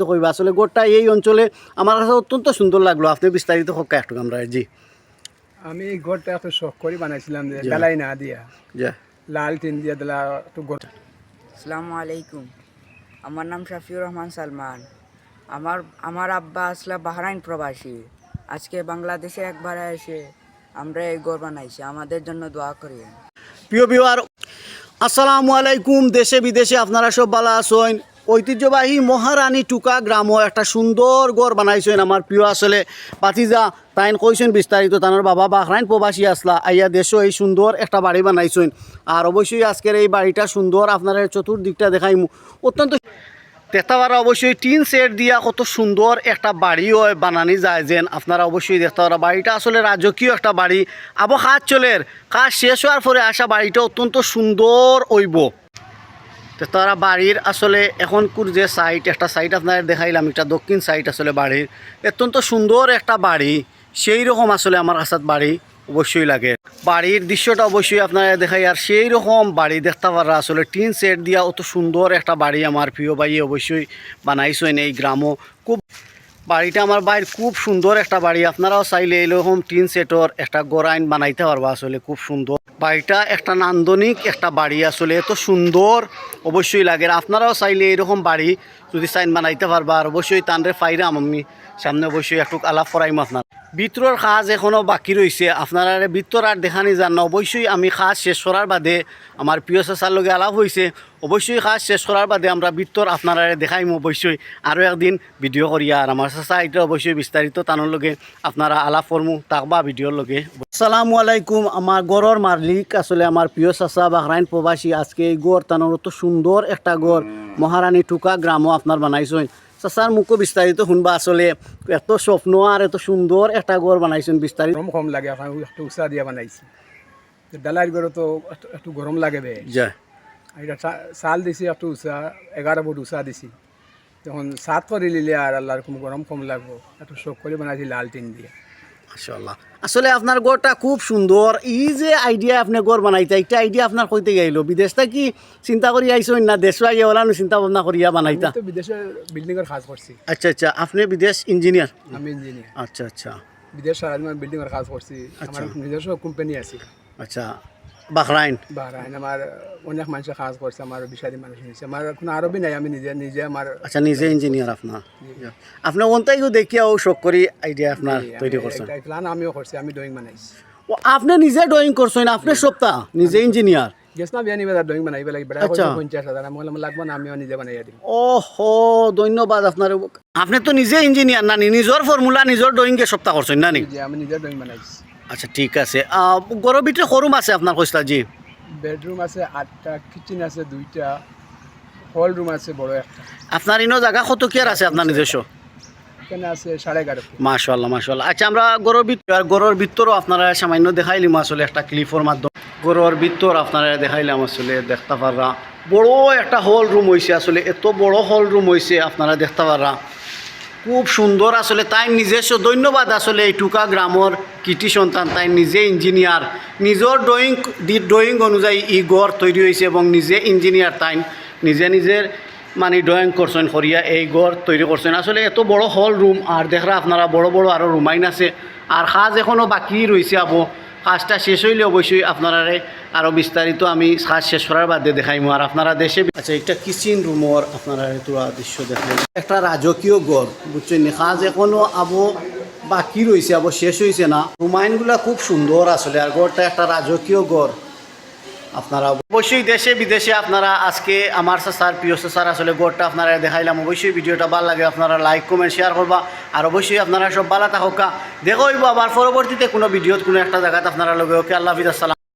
কইবা আসলে গোটা এই অঞ্চলে আমার কাছে অত্যন্ত সুন্দর লাগলো। আপনি বিস্তারিত হোক একটু আমরা। জি, আমি এই ঘরটা এত শখ করে বানাইছিলাম যে ডালাই না দিয়া যা লাল টিন দিয়া দিলা একটু আসসালামু আলাইকুম। আমার নাম শাফিউর রহমান সালমান। আমার আব্বা আসলে বাহরাইন প্রবাসী। আজকে বাংলাদেশে একবার এসে আমরা এই ঘর বানাইছি, আমাদের জন্য দোয়া করিয়েন। প্রিয় বিহার, আসসালামু আলাইকুম। দেশে বিদেশে আপনারা সব ভালো আছেন। ঐতিহ্যবাহী মহারানী টুকা গ্রামও একটা সুন্দর ঘর বানাইছেন আমার প্রিয় আসলে পাতিজা তাইন কইছেন বিস্তারিত। তানোর বাবা বাহরাইন প্রবাসী আসলা আইয়া দেশও এই সুন্দর একটা বাড়ি বানাইছেন। আর অবশ্যই আজকের এই বাড়িটা সুন্দর, আপনারা চতুর্দিকটা দেখাই অত্যন্ত দেখতে পারা। অবশ্যই টিন সেট দিয়া কত সুন্দর একটা বাড়িও বানানি যায় যেন আপনারা অবশ্যই দেখতে পারা। বাড়িটা আসলে রাজকীয় একটা বাড়ি। আবো কাজ চলের কাজ শেষ হওয়ার পরে আসা বাড়িটা অত্যন্ত সুন্দর হইব। তো তারা বাড়ির আসলে এখনকার যে সাইট, একটা সাইট আপনারা দেখাইলাম, একটা দক্ষিণ সাইট আসলে বাড়ির অত্যন্ত সুন্দর একটা বাড়ি। সেই রকম আসলে আমার কাছে বাড়ি অবশ্যই লাগে। বাড়ির দৃশ্যটা অবশ্যই আপনারা দেখাই। আর সেই রকম বাড়ি দেখতে পারা আসলে টিন সেট দিয়া অত সুন্দর একটা বাড়ি আমার প্রিয় ভাই অবশ্যই বানাইছেন এই গ্রামও। খুব বাড়িটা আমার বাইর খুব সুন্দর একটা বাড়ি। আপনারাও চাইলে এইরকম টিন সেটর একটা গোরাইন বানাইতে পারবা। আসলে খুব সুন্দর বাড়িটা, একটা নান্দনিক একটা বাড়ি আসলে এত সুন্দর অবশ্যই লাগে। আপনারাও চাইলে এইরকম বাড়ি যদি চাইন বানাইতে পারবা। আর অবশ্যই তানরে ফাইরাম আমি সামনে অবশ্যই একটু আলাপ করাইম। আপনার ভিতরের কাজ এখনও বাকি রয়েছে, আপনারা ভিতর আর দেখানি যান না। অবশ্যই আমি কাজ শেষ করার বাদে আমার প্রিয় চাচার লগে আলাপ হয়েছে, অবশ্যই কাজ শেষ করার বাদে আমরা ভিতর আপনারা দেখাইম অবশ্যই আরও একদিন ভিডিও করিয়া। আর আমার চাচা এটা অবশ্যই বিস্তারিত তানোর লগে আপনারা আলাপ করমু তাকবা ভিডিওর লগে। আসসালামু আলাইকুম। আমার গড়র মালিক আসলে আমার প্রিয় চাচা বাহরাইন প্রবাসী। আজকে এই গড় তানোর তো সুন্দর একটা গড় মহারানী টুকা গ্রামও আপনার বানাইছেন। চাচার মুখও বিস্তারিত শুনবা। আসলে এত স্বপ্ন আর এত সুন্দর একটা ঘর বানাইছেন বিস্তারিত। গরম কম লাগে, এখন একটু উষা দিয়া বানাইছি। ডালাইয়ের ঘরে তো একটু গরম লাগে বে। যা এটা চাল দিছি একটু উষা, 11 ফুট উষা দিছি। তখন সাত করে নিলে আর আল্লাহর কোনো গরম কম লাগবো, একটু শখ করে বানাইছি লাল টিন দিয়ে। মাশাআল্লাহ। আসলে আপনার ঘরটা খুব সুন্দর। এই যে আইডিয়া আপনি ঘর বানাইতে, একটা আইডিয়া আপনার কইতে গেল বিদেশটা কি চিন্তা করি আইসেন না দেশ আইয়া ওলানো চিন্তা ভাবনা করিয়া বানাইতা? তো বিদেশে বিল্ডিংয়ের কাজ করছি। আচ্ছা আচ্ছা, আপনি বিদেশ ইঞ্জিনিয়ার? আমি ইঞ্জিনিয়ার। আচ্ছা আচ্ছা বিদেশ সারা বিল্ডিংয়ের কাজ করছি। আমার নিজস্ব কোম্পানি আছে আচ্ছা। বাহরাইন বাহরাইন আমার অনেক মানুষের কাজ করছে, আমার 20 মানুষ নিয়েছে। আমার কোনো আরবি নাই, আমি নিজে আমার। আচ্ছা, নিজে ইঞ্জিনিয়ার আপনার? আপনি ওনটাইও দেখিয়াও শখ করি আইডিয়া আপনার তৈরি করছেন? প্ল্যান আমিও করছি, আমি ড্রয়িং বানাইছি। ও আপনি নিজে ড্রয়িং করছেন? আপনি সপ্তাহ নিজে ইঞ্জিনিয়ার? গেছ না বিয়ানি বাজার ড্রয়িং বানাইবে লাগে, বেড়া 50,000। আমি বললাম লাগবে না, আমিও নিজে বানাইয়া দিই। ওহো, ধন্যবাদ আপনার। আপনি তো নিজে ইঞ্জিনিয়ার না, নিজের ফর্মুলা নিজের ড্রয়িংকে সপ্তাহ করছেন না নি? আমি নিজে ড্রয়িং বানাইছি। আচ্ছা ঠিক আছে। ঘরের ভিতরে শোরুম আছে আপনার কইসলা? জি। বেডরুম আছে 8টা, কিচেন আছে 2টা, হল রুম আছে বড় একটা। আপনার ইনো জায়গা কত কি আর আছে আপনার নিজস্ব? এখানে আছে 11.5 ফুট। মাশাআল্লাহ মাশাআল্লাহ। আচ্ছা, আমরা গরুর ভিতরও আপনারা সামান্য দেখাইলাম আসলে একটা ক্লিপের মাধ্যমে। গরুর ভিতর আপনারা দেখাইলাম আসলে দেখতে পাররা বড় একটা হল রুম হয়েছে। আসলে এত বড় হল রুম হয়েছে আপনারা দেখতে পাররা, খুব সুন্দর। আসলে তাই নিজস্ব ধন্যবাদ আসলে এই টুকা গ্রামের কৃতি সন্তান। তাই নিজে ইঞ্জিনিয়ার, নিজের ড্রয়িং অনুযায়ী ই ঘর তৈরি হয়েছে এবং নিজে ইঞ্জিনিয়ার। তাই নিজের মানে ড্রয়িং করছেন করিয়া এই ঘর তৈরি করছেন। আসলে এত বড় হল রুম। আর দেখরা আপনারা বড় বড় আরও রুমাইন আছে। আর কাজ এখনও বাকি রয়েছে। আবো কাজটা শেষ হইলে অবশ্যই আপনারা আরও বিস্তারিত আমি কাজ শেষ করার বাদে দেখাইমু। আর আপনারা দেশে আচ্ছা একটা কিচেন রুমর আপনারা তোরা দৃশ্য দেখলেন। একটা রাজকীয় ঘর বুঝছেন, কাজ এখনও আবো বাকি রয়েছে, আবো শেষ হয়েছে না। রুমাইনগুলা খুব সুন্দর আসলে। আর ঘরটা একটা রাজকীয় ঘর। আপনারা অবশ্যই দেশে বিদেশে আপনারা আজকে আমার চাচার প্রিয় চাচার আসলে ঘরটা আপনারা দেখাইলাম। অবশ্যই ভিডিওটা ভালো লাগে আপনারা লাইক কমেন্ট শেয়ার করবা। আর অবশ্যই আপনারা সব ভালো থাকা দেখা হইব আবার পরবর্তীতে কোনো ভিডিওত কোনো একটা জায়গাতে আপনারা লগে। ওকে, আল্লাহ হাফিজ, আসসালাম।